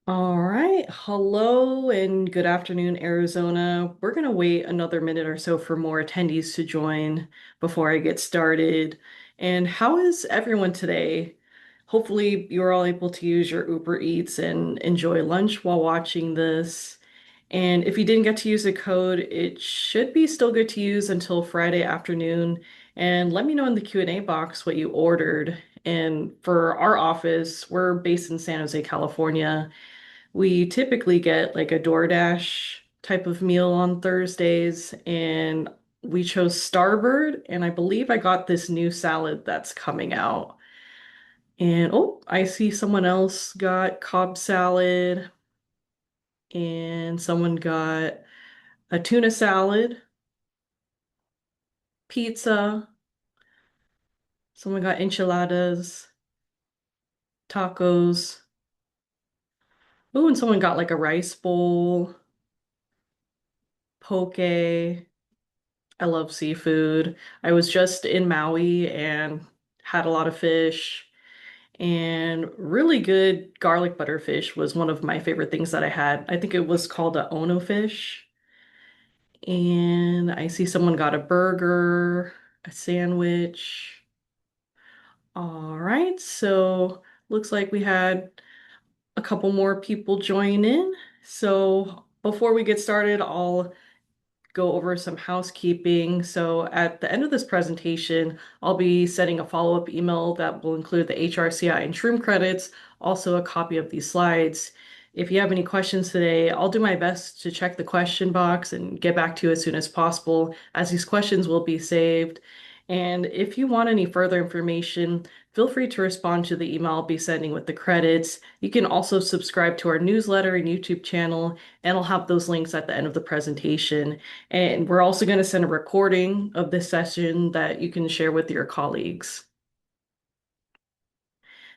All right. Hello and good afternoon, Arizona. We're going to wait another minute or so for more attendees to join before I get started. And how is everyone today? Hopefully, you're all able to use your Uber Eats and enjoy lunch while watching this. And if you didn't get to use the code, it should be still good to use until Friday afternoon. And let me know in the Q&A box what you ordered. And for our office, we're based in San Jose, California. We typically get like a DoorDash type of meal on Thursdays, and we chose Starbird, and I believe I got this new salad that's coming out. And oh, I see someone else got Cobb salad, and someone got a tuna salad, pizza, someone got enchiladas, tacos. Oh, and someone got like a rice bowl, poke. I love seafood. I was just in Maui and had a lot of fish, and really good garlic butter fish was one of my favorite things that I had. I think it was called a Ono fish. And I see someone got a burger, a sandwich. All right, so looks like we had a couple more people join in. So before we get started, I'll go over some housekeeping. So at the end of this presentation, I'll be sending a follow-up email that will include the HRCI and Shroom credits, also a copy of these slides. If you have any questions today, I'll do my best to check the question box and get back to you as soon as possible, as these questions will be saved. And if you want any further information, feel free to respond to the email I'll be sending with the credits. You can also subscribe to our newsletter and YouTube channel, and I'll have those links at the end of the presentation. And we're also going to send a recording of this session that you can share with your colleagues.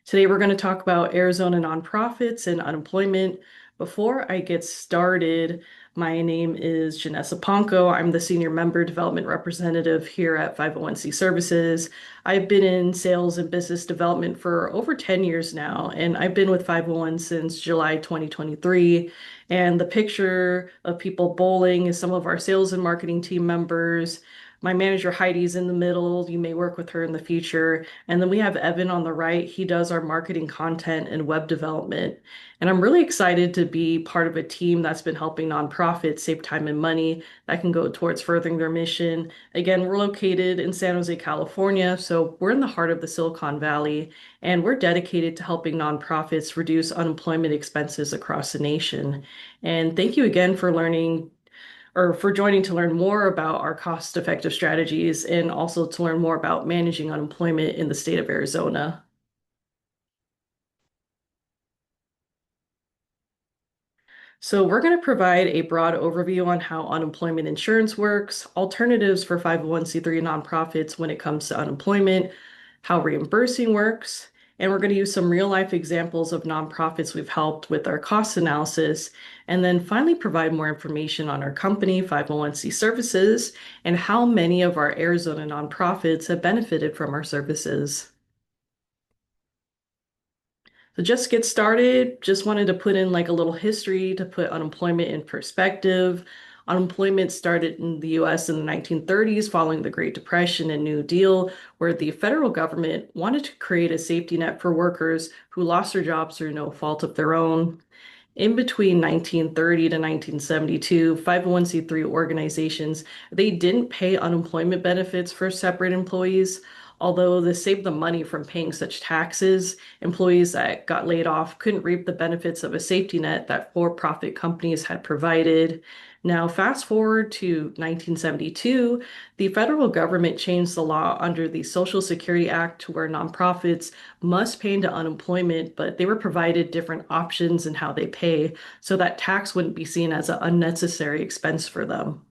Today, we're going to talk about Arizona nonprofits and unemployment. Before I get started, my name is Janessa Ponco. I'm the Senior Member Development Representative here at 501c Services. I've been in sales and business development for over 10 years now, and I've been with 501 since July 2023. And the picture of people bowling is some of our sales and marketing team members. My manager Heidi's in the middle. You may work with her in the future. And then we have Evan on the right. He does our marketing content and web development. And I'm really excited to be part of a team that's been helping nonprofits save time and money that can go towards furthering their mission. Again, we're located in San Jose, California, so we're in the heart of the Silicon Valley, and we're dedicated to helping nonprofits reduce unemployment expenses across the nation. And thank you again for learning or for joining to learn more about our cost-effective strategies and also to learn more about managing unemployment in the state of Arizona. So we're going to provide a broad overview on how unemployment insurance works, alternatives for 501c3 nonprofits when it comes to unemployment, how reimbursing works, and we're going to use some real life examples of nonprofits we've helped with our cost analysis, and then finally provide more information on our company, 501c Services, and how many of our Arizona nonprofits have benefited from our services. So just to get started, just wanted to put in like a little history to put unemployment in perspective. Unemployment started in the US in the 1930s following the Great Depression and New Deal, where the federal government wanted to create a safety net for workers who lost their jobs through no fault of their own. In between 1930 to 1972, 501c3 organizations, they didn't pay unemployment benefits for separate employees. Although this saved them money from paying such taxes, employees that got laid off couldn't reap the benefits of a safety net that for-profit companies had provided. Now, fast forward to 1972, the federal government changed the law under the Social Security Act to where nonprofits must pay into unemployment, but they were provided different options in how they pay so that tax wouldn't be seen as an unnecessary expense for them.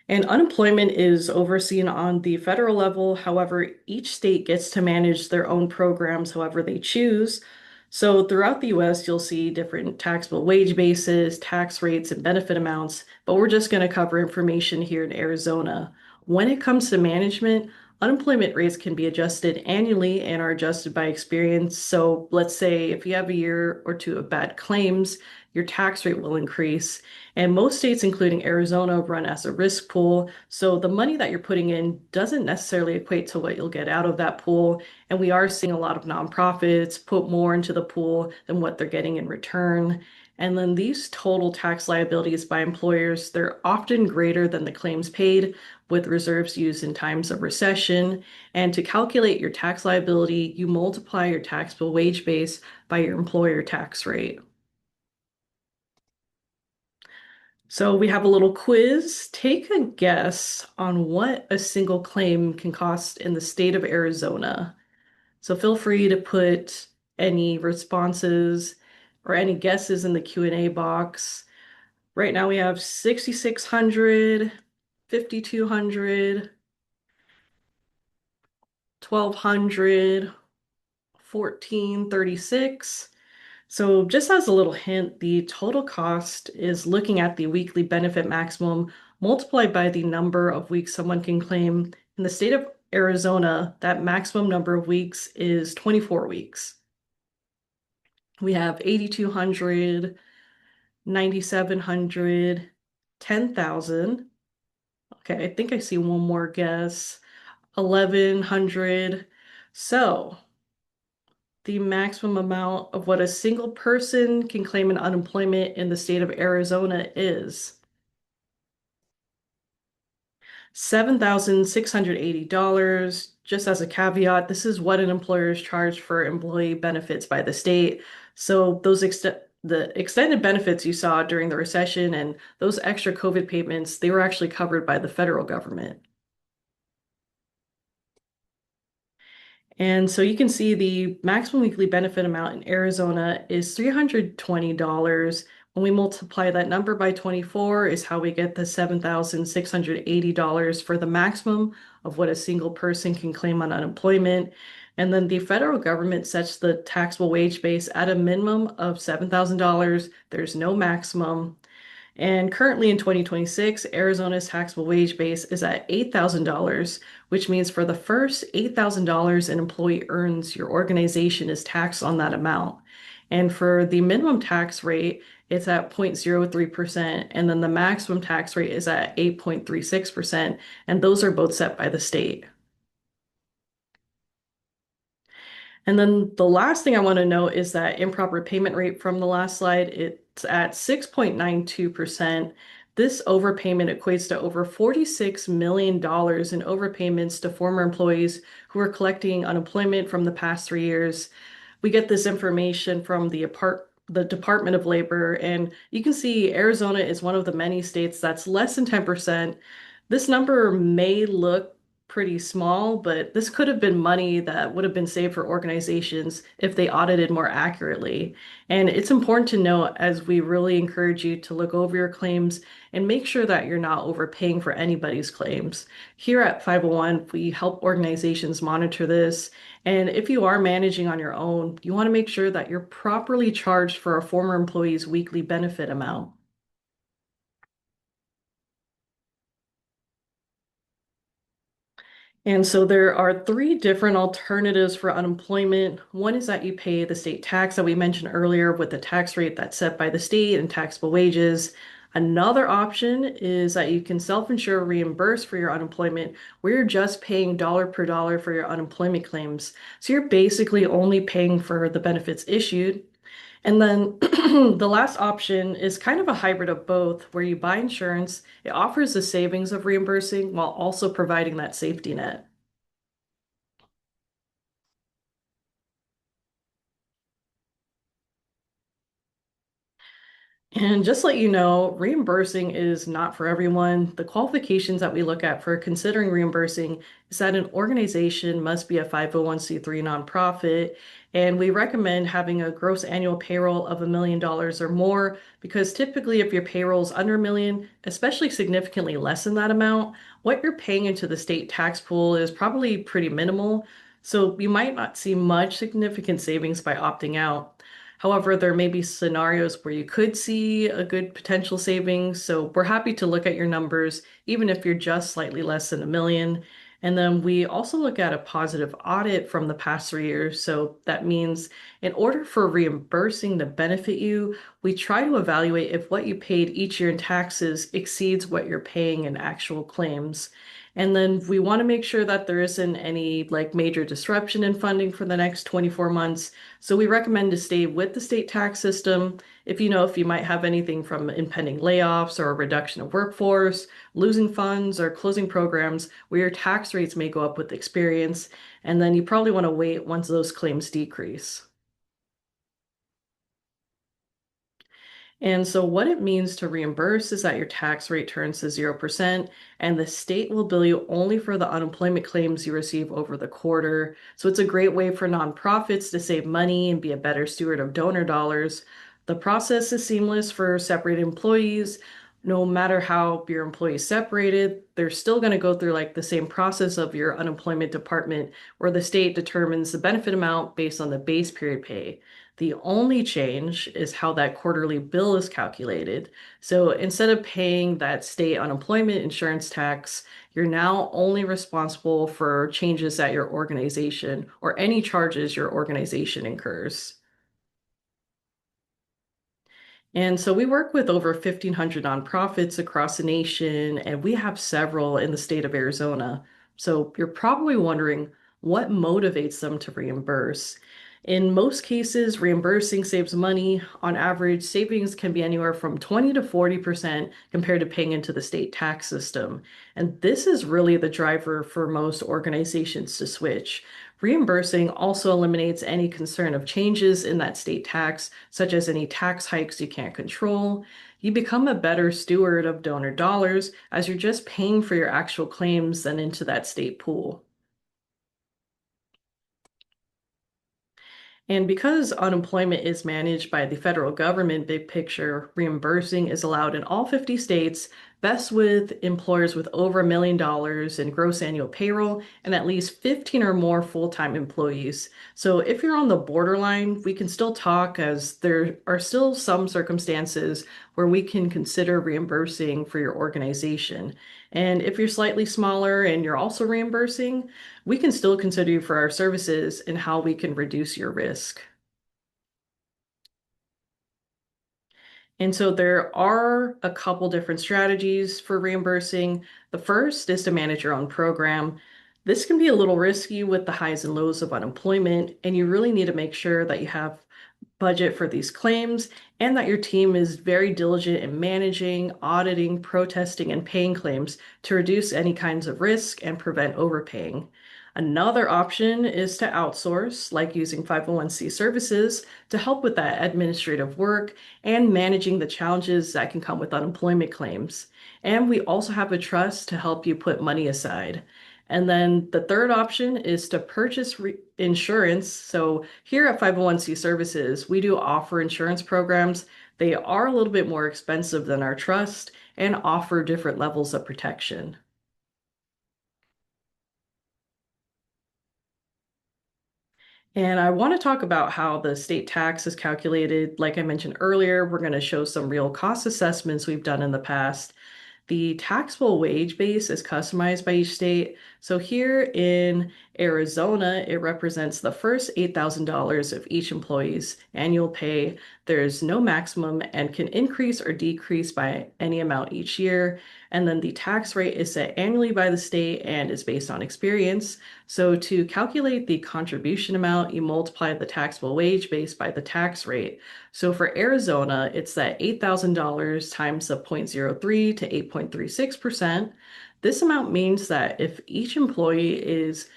And unemployment is overseen on the federal level. However, each state gets to manage their own programs however they choose. So throughout the US, you'll see different taxable wage bases, tax rates, and benefit amounts, but we're just going to cover information here in Arizona. When it comes to management, Unemployment rates can be adjusted annually and are adjusted by experience. So let's say if you have a year or two of bad claims, your tax rate will increase. And most states, including Arizona, run as a risk pool. So the money that you're putting in doesn't necessarily equate to what you'll get out of that pool. And we are seeing a lot of nonprofits put more into the pool than what they're getting in return. And then these total tax liabilities by employers, they're often greater than the claims paid, with reserves used in times of recession. And to calculate your tax liability, you multiply your taxable wage base by your employer tax rate. So we have a little quiz. Take a guess on what a single claim can cost in the state of Arizona. So feel free to put any responses or any guesses in the Q&A box. Right now we have 6,600, 5,200, 1,200, 1436. So just as a little hint, the total cost is looking at the weekly benefit maximum multiplied by the number of weeks someone can claim. In the state of Arizona, that maximum number of weeks is 24 weeks. We have 8,200, 9,700, 10,000. Okay, I think I see one more guess. 1,100. So the maximum amount of what a single person can claim in unemployment in the state of Arizona is $7,680. Just as a caveat, this is what an employer is charged for employee benefits by the state. So the extended benefits you saw during the recession and those extra COVID payments, they were actually covered by the federal government. And so you can see the maximum weekly benefit amount in Arizona is $320. When we multiply that number by 24 is how we get the $7,680 for the maximum of what a single person can claim on unemployment. And then the federal government sets the taxable wage base at a minimum of $7,000. There's no maximum. And currently in 2026, Arizona's taxable wage base is at $8,000, which means for the first $8,000 an employee earns, your organization is taxed on that amount. And for the minimum tax rate, it's at 0.03%, and then the maximum tax rate is at 8.36%, and those are both set by the state. And then the last thing I want to note is that improper payment rate from the last slide, it's at 6.92%. This overpayment equates to over $46 million in overpayments to former employees who are collecting unemployment from the past 3 years. We get this information from the Department of Labor, and you can see Arizona is one of the many states that's less than 10%. This number may look pretty small, but this could have been money that would have been saved for organizations if they audited more accurately. And it's important to note as we really encourage you to look over your claims and make sure that you're not overpaying for anybody's claims. Here at 501, we help organizations monitor this. And if you are managing on your own, you want to make sure that you're properly charged for a former employee's weekly benefit amount. And so there are three different alternatives for unemployment. One is that you pay the state tax that we mentioned earlier with the tax rate that's set by the state and taxable wages. Another option is that you can self-insure or reimburse for your unemployment, where you're just paying dollar per dollar for your unemployment claims. So you're basically only paying for the benefits issued. And then the last option is kind of a hybrid of both, where you buy insurance, it offers the savings of reimbursing while also providing that safety net. And just to let you know, reimbursing is not for everyone. The qualifications that we look at for considering reimbursing is that an organization must be a 501(c)(3) nonprofit, and we recommend having a gross annual payroll of $1 million or more because typically if your payroll is under a million, especially significantly less than that amount, what you're paying into the state tax pool is probably pretty minimal. So you might not see much significant savings by opting out. However, there may be scenarios where you could see a good potential savings. So we're happy to look at your numbers, even if you're just slightly less than a million. And then we also look at a positive audit from the past 3 years. So that means in order for reimbursing to benefit you, we try to evaluate if what you paid each year in taxes exceeds what you're paying in actual claims. And then we want to make sure that there isn't any like major disruption in funding for the next 24 months. So we recommend to stay with the state tax system if you might have anything from impending layoffs or a reduction of workforce, losing funds, or closing programs where your tax rates may go up with experience, and then you probably want to wait once those claims decrease. And so, what it means to reimburse is that your tax rate turns to 0%, and the state will bill you only for the unemployment claims you receive over the quarter. So, it's a great way for nonprofits to save money and be a better steward of donor dollars. The process is seamless for separated employees. No matter how your employees separated, they're still going to go through like the same process of your unemployment department, where the state determines the benefit amount based on the base period pay. The only change is how that quarterly bill is calculated. So instead of paying that state unemployment insurance tax, you're now only responsible for changes at your organization or any charges your organization incurs. And so we work with over 1,500 nonprofits across the nation, and we have several in the state of Arizona. So you're probably wondering what motivates them to reimburse. In most cases, reimbursing saves money. On average, savings can be anywhere from 20 to 40% compared to paying into the state tax system. And this is really the driver for most organizations to switch. Reimbursing also eliminates any concern of changes in that state tax, such as any tax hikes you can't control. You become a better steward of donor dollars as you're just paying for your actual claims than into that state pool. And because unemployment is managed by the federal government, big picture, reimbursing is allowed in all 50 states, best with employers with over $1 million in gross annual payroll and at least 15 or more full-time employees. So if you're on the borderline, we can still talk as there are still some circumstances where we can consider reimbursing for your organization. And if you're slightly smaller and you're also reimbursing, we can still consider you for our services and how we can reduce your risk. And so there are a couple different strategies for reimbursing. The first is to manage your own program. This can be a little risky with the highs and lows of unemployment, and you really need to make sure that you have budget for these claims and that your team is very diligent in managing, auditing, protesting, and paying claims to reduce any kinds of risk and prevent overpaying. Another option is to outsource, like using 501c services to help with that administrative work and managing the challenges that can come with unemployment claims. And we also have a trust to help you put money aside. And then the third option is to purchase insurance. So here at 501c Services, we do offer insurance programs. They are a little bit more expensive than our trust and offer different levels of protection. And I want to talk about how the state tax is calculated. Like I mentioned earlier, we're going to show some real cost assessments we've done in the past. The taxable wage base is customized by each state. So here in Arizona, it represents the first $8,000 of each employee's annual pay. There's no maximum and can increase or decrease by any amount each year. And then the tax rate is set annually by the state and is based on experience. So to calculate the contribution amount, you multiply the taxable wage base by the tax rate. So for Arizona, it's that $8,000 times the 0.03 to 8.36%. This amount means that if each employee is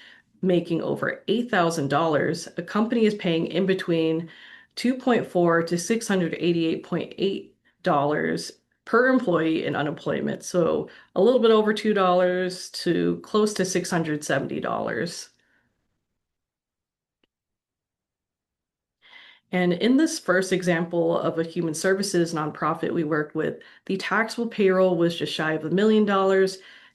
making over $8,000, a company is paying in between 2.4 to $688.8 per employee in unemployment. So a little bit over $2 to close to $670. And in this first example of a human services nonprofit we worked with, the taxable payroll was just shy of $1 million,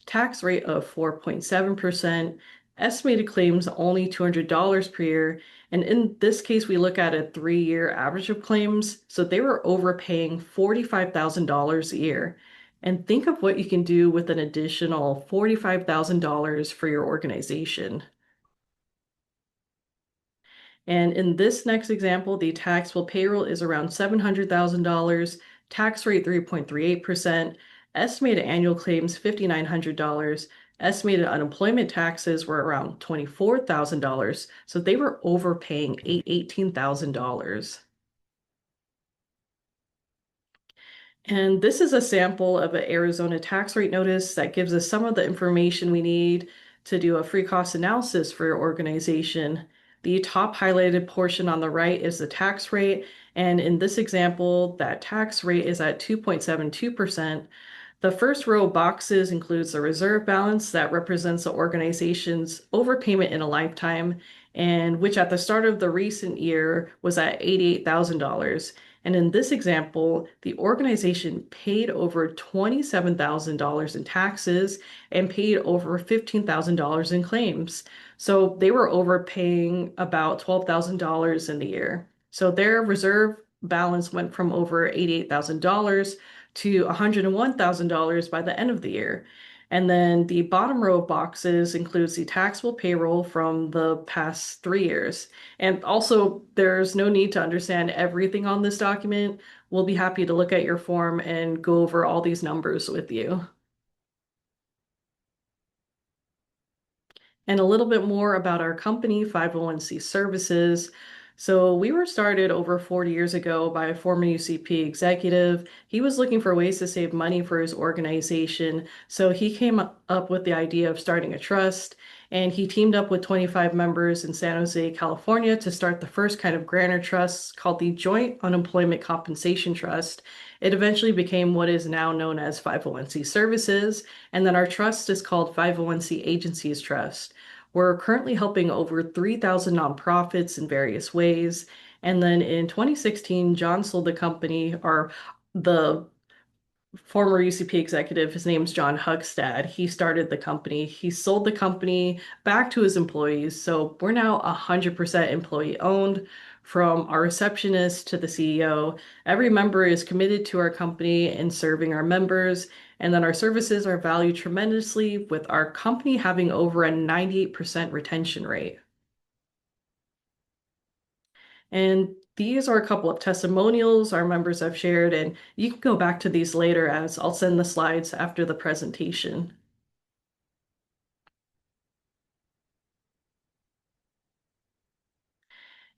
tax rate of 4.7%, estimated claims only $200 per year. And in this case, we look at a 3-year average of claims. So they were overpaying $45,000 a year. And think of what you can do with an additional $45,000 for your organization. And in this next example, the taxable payroll is around $700,000, tax rate 3.38%, estimated annual claims $5,900, estimated unemployment taxes were around $24,000. So they were overpaying $18,000. And this is a sample of an Arizona tax rate notice that gives us some of the information we need to do a free cost analysis for your organization. The top highlighted portion on the right is the tax rate. And in this example, that tax rate is at 2.72%. The first row of boxes includes the reserve balance that represents the organization's overpayment in a lifetime, and which at the start of the recent year was at $88,000. And in this example, the organization paid over $27,000 in taxes and paid over $15,000 in claims. So they were overpaying about $12,000 in the year. So their reserve balance went from over $88,000 to $101,000 by the end of the year. And then the bottom row of boxes includes the taxable payroll from the past 3 years. And also, there's no need to understand everything on this document. We'll be happy to look at your form and go over all these numbers with you. And a little bit more about our company, 501c Services. So we were started over 40 years ago by a former UCP executive. He was looking for ways to save money for his organization. So he came up with the idea of starting a trust, and he teamed up with 25 members in San Jose, California to start the first kind of grantor trust called the Joint Unemployment Compensation Trust. It eventually became what is now known as 501c Services, and then our trust is called 501c Agencies Trust. We're currently helping over 3,000 nonprofits in various ways. And then in 2016, John sold the company, or the former UCP executive, his name's John Hugstad. He started the company. He sold the company back to his employees. So we're now 100% employee owned, from our receptionist to the CEO. Every member is committed to our company and serving our members. And then our services are valued tremendously, with our company having over a 98% retention rate. And these are a couple of testimonials our members have shared, and you can go back to these later as I'll send the slides after the presentation.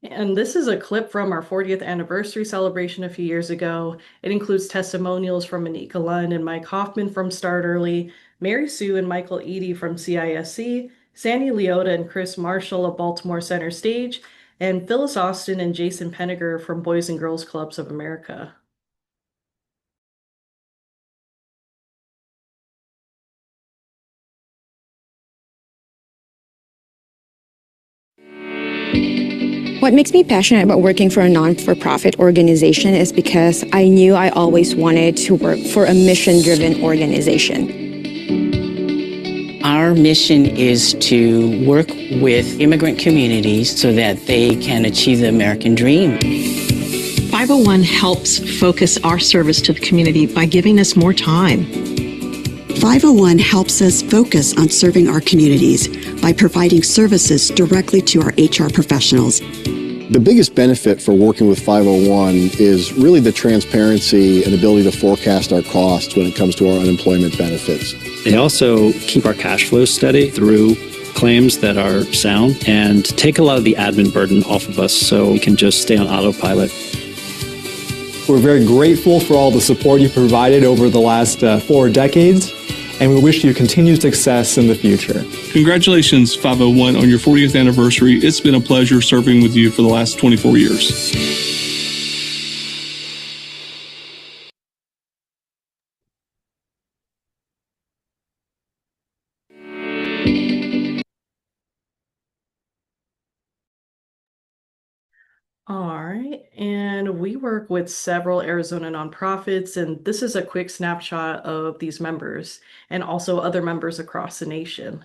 And this is a clip from our 40th anniversary celebration a few years ago. It includes testimonials from Anika Lund and Mike Hoffman from Start Early, Mary Sue and Michael Eady from CISC, Sandy Leota and Chris Marshall of Baltimore Center Stage, and Phyllis Austin and Jason Penniger from Boys and Girls Clubs of America. What makes me passionate about working for a non-for-profit organization is because I knew I always wanted to work for a mission-driven organization. Our mission is to work with immigrant communities so that they can achieve the American dream. 501 helps focus our service to the community by giving us more time. 501 helps us focus on serving our communities by providing services directly to our HR professionals. The biggest benefit for working with 501 is really the transparency and ability to forecast our costs when it comes to our unemployment benefits. They also keep our cash flow steady through claims that are sound and take a lot of the admin burden off of us so we can just stay on autopilot. We're very grateful for all the support you provided over the last 4 decades, and we wish you continued success in the future. Congratulations, 501, on your 40th anniversary. It's been a pleasure serving with you for the last 24 years. All right, and we work with several Arizona nonprofits, and this is a quick snapshot of these members and also other members across the nation.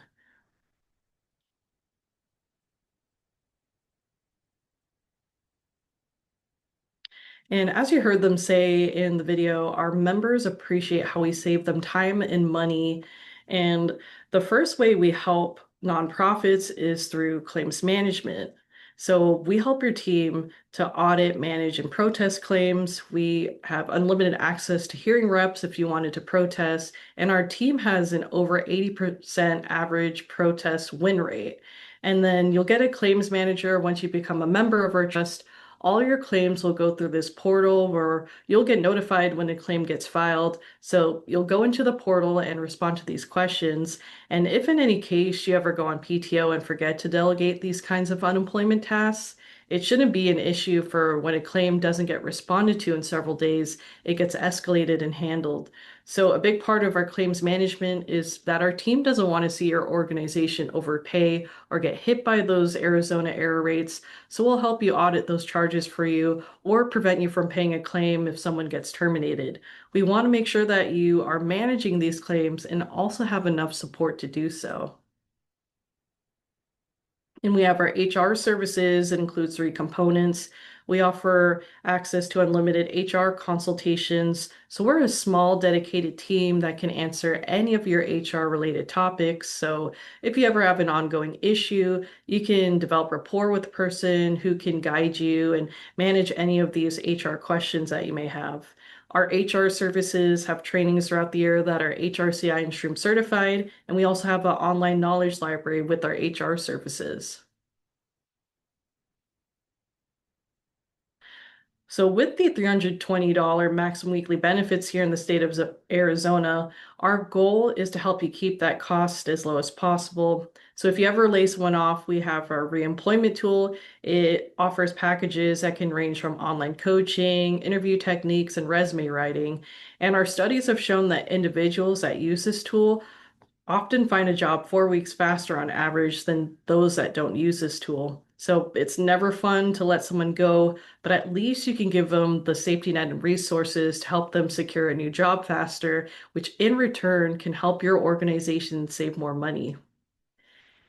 And as you heard them say in the video, our members appreciate how we save them time and money. And the first way we help nonprofits is through claims management. So we help your team to audit, manage, and protest claims. We have unlimited access to hearing reps if you wanted to protest, and our team has an over 80% average protest win rate. And then you'll get a claims manager once you become a member of our trust. All your claims will go through this portal where you'll get notified when a claim gets filed. So you'll go into the portal and respond to these questions. And if in any case you ever go on PTO and forget to delegate these kinds of unemployment tasks, it shouldn't be an issue for when a claim doesn't get responded to in several days, it gets escalated and handled. So a big part of our claims management is that our team doesn't want to see your organization overpay or get hit by those Arizona error rates. So we'll help you audit those charges for you or prevent you from paying a claim if someone gets terminated. We want to make sure that you are managing these claims and also have enough support to do so. And we have our HR services. It includes three components. We offer access to unlimited HR consultations. So we're a small, dedicated team that can answer any of your HR related topics. So if you ever have an ongoing issue, you can develop rapport with the person who can guide you and manage any of these HR questions that you may have. Our HR services have trainings throughout the year that are HRCI and SHROOM certified, and we also have an online knowledge library with our HR services. So with the $320 maximum weekly benefits here in the state of Arizona, our goal is to help you keep that cost as low as possible. So if you ever lace one off, we have our reemployment tool. It offers packages that can range from online coaching, interview techniques, and resume writing. And our studies have shown that individuals that use this tool often find a job 4 weeks faster on average than those that don't use this tool. So it's never fun to let someone go, but at least you can give them the safety net and resources to help them secure a new job faster, which in return can help your organization save more money.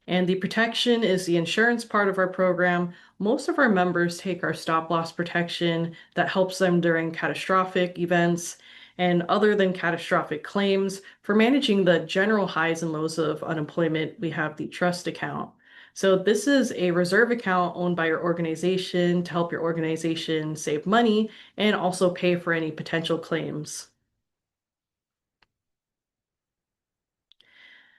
And the protection is the insurance part of our program. Most of our members take our stop loss protection that helps them during catastrophic events. And other than catastrophic claims, for managing the general highs and lows of unemployment, we have the trust account. So this is a reserve account owned by your organization to help your organization save money and also pay for any potential claims.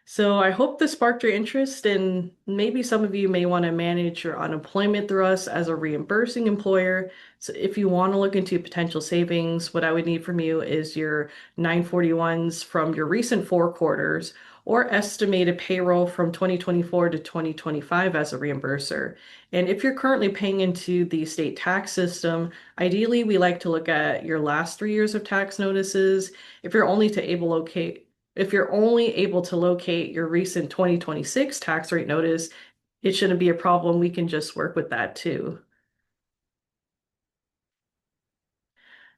So I hope this sparked your interest, and maybe some of you may want to manage your unemployment through us as a reimbursing employer. So if you want to look into potential savings, what I would need from you is your 941s from your recent 4 quarters or estimated payroll from 2024 to 2025 as a reimburser. And if you're currently paying into the state tax system, ideally we like to look at your last 3 years of tax notices. If you're only to able locate if you're only able to locate your recent 2026 tax rate notice, it shouldn't be a problem. We can just work with that too.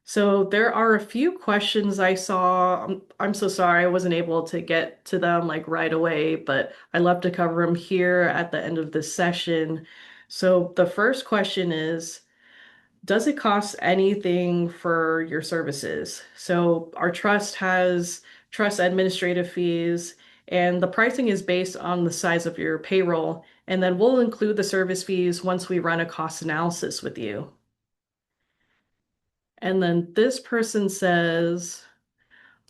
So there are a few questions I saw. I'm so sorry I wasn't able to get to them like right away, but I love to cover them here at the end of this session. So the first question is, does it cost anything for your services? So our trust has trust administrative fees, and the pricing is based on the size of your payroll. And then we'll include the service fees once we run a cost analysis with you. And then this person says,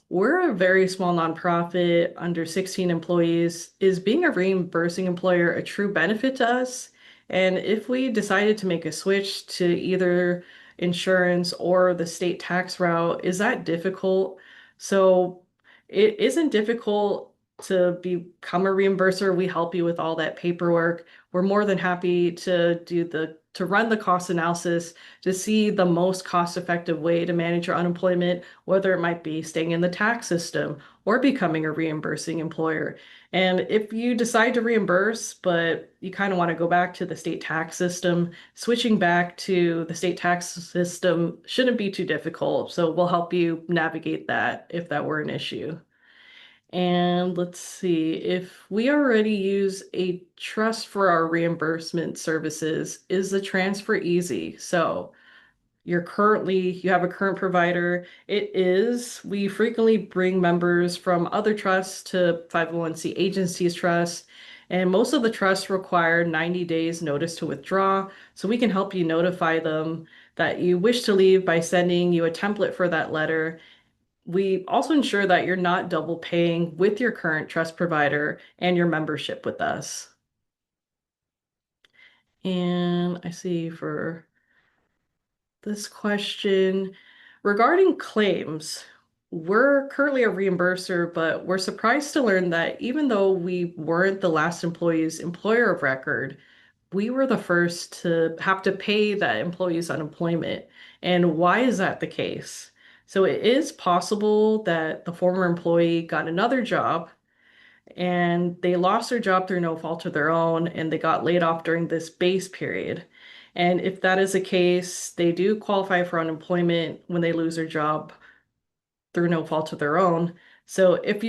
we're a very small nonprofit, under 16 employees. Is being a reimbursing employer a true benefit to us? And if we decided to make a switch to either insurance or the state tax route, is that difficult? So it isn't difficult to become a reimburser. We help you with all that paperwork. We're more than happy to run the cost analysis to see the most cost-effective way to manage your unemployment, whether it might be staying in the tax system or becoming a reimbursing employer. And if you decide to reimburse, but you kind of want to go back to the state tax system, switching back to the state tax system shouldn't be too difficult. So we'll help you navigate that if that were an issue. And let's see, if we already use a trust for our reimbursement services, is the transfer easy? So you have a current provider. We frequently bring members from other trusts to 501c agencies trusts, and most of the trusts require 90 days notice to withdraw. So we can help you notify them that you wish to leave by sending you a template for that letter. We also ensure that you're not double paying with your current trust provider and your membership with us. And I see for this question regarding claims, we're currently a reimburser, but we're surprised to learn that even though we weren't the last employee's employer of record, we were the first to have to pay that employee's unemployment. And why is that the case? So it is possible that the former employee got another job and they lost their job through no fault of their own and they got laid off during this base period. And if that is the case, they do qualify for unemployment when they lose their job through no fault of their own. So if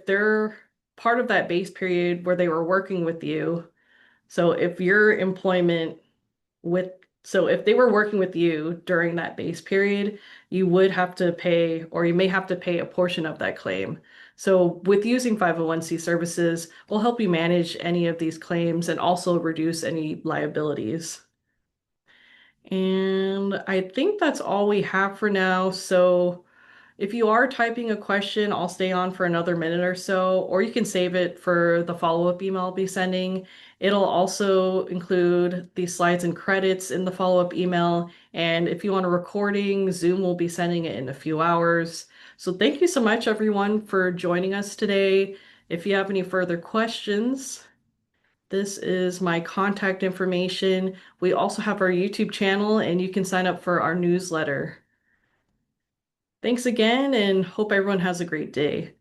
they're part of that base period where they were working with you, so if your employment with so if they were working with you during that base period, you would have to pay, or you may have to pay a portion of that claim. So with using 501c services, we'll help you manage any of these claims and also reduce any liabilities. And I think that's all we have for now. So if you are typing a question, I'll stay on for another minute or so, or you can save it for the follow-up email I'll be sending. It'll also include the slides and credits in the follow-up email. And if you want a recording, Zoom will be sending it in a few hours. So thank you so much, everyone, for joining us today. If you have any further questions, this is my contact information. We also have our YouTube channel, and you can sign up for our newsletter. Thanks again, and hope everyone has a great day.